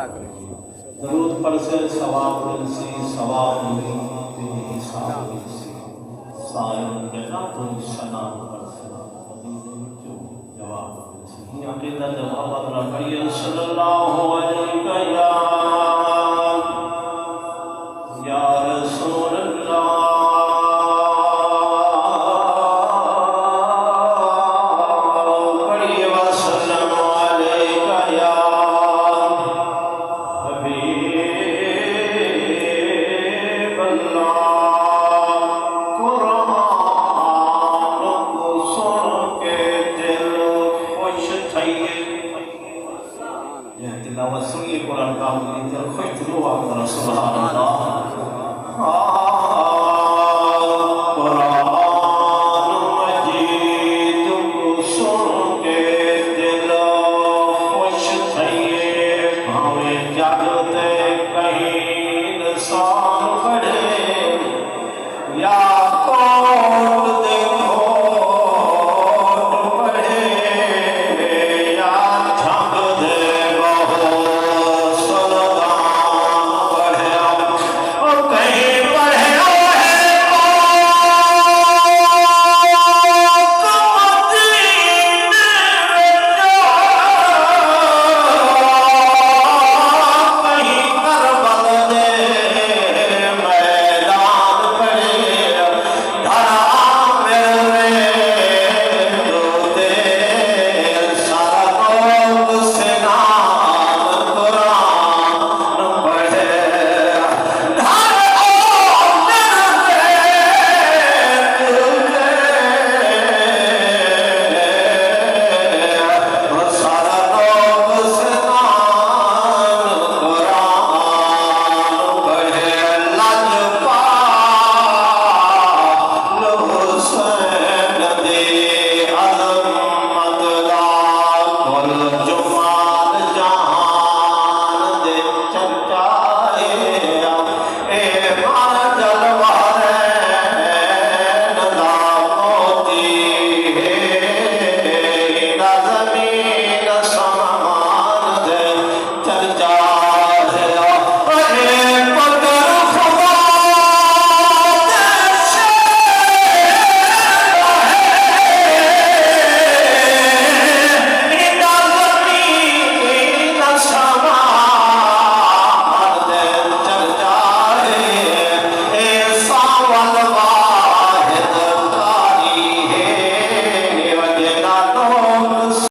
दरूद पर से सवाब मिलसी सवाब मिली हिसाब मिलसी सायम जन्नतुल सना पर से जवाब मिलसी अकीदत मोहम्मद रफ़ी सल्लल्लाहु अलैहि या रसूल अल्लाह तिलावत सुनिए कुरान का दिल खुश हुआ सुभान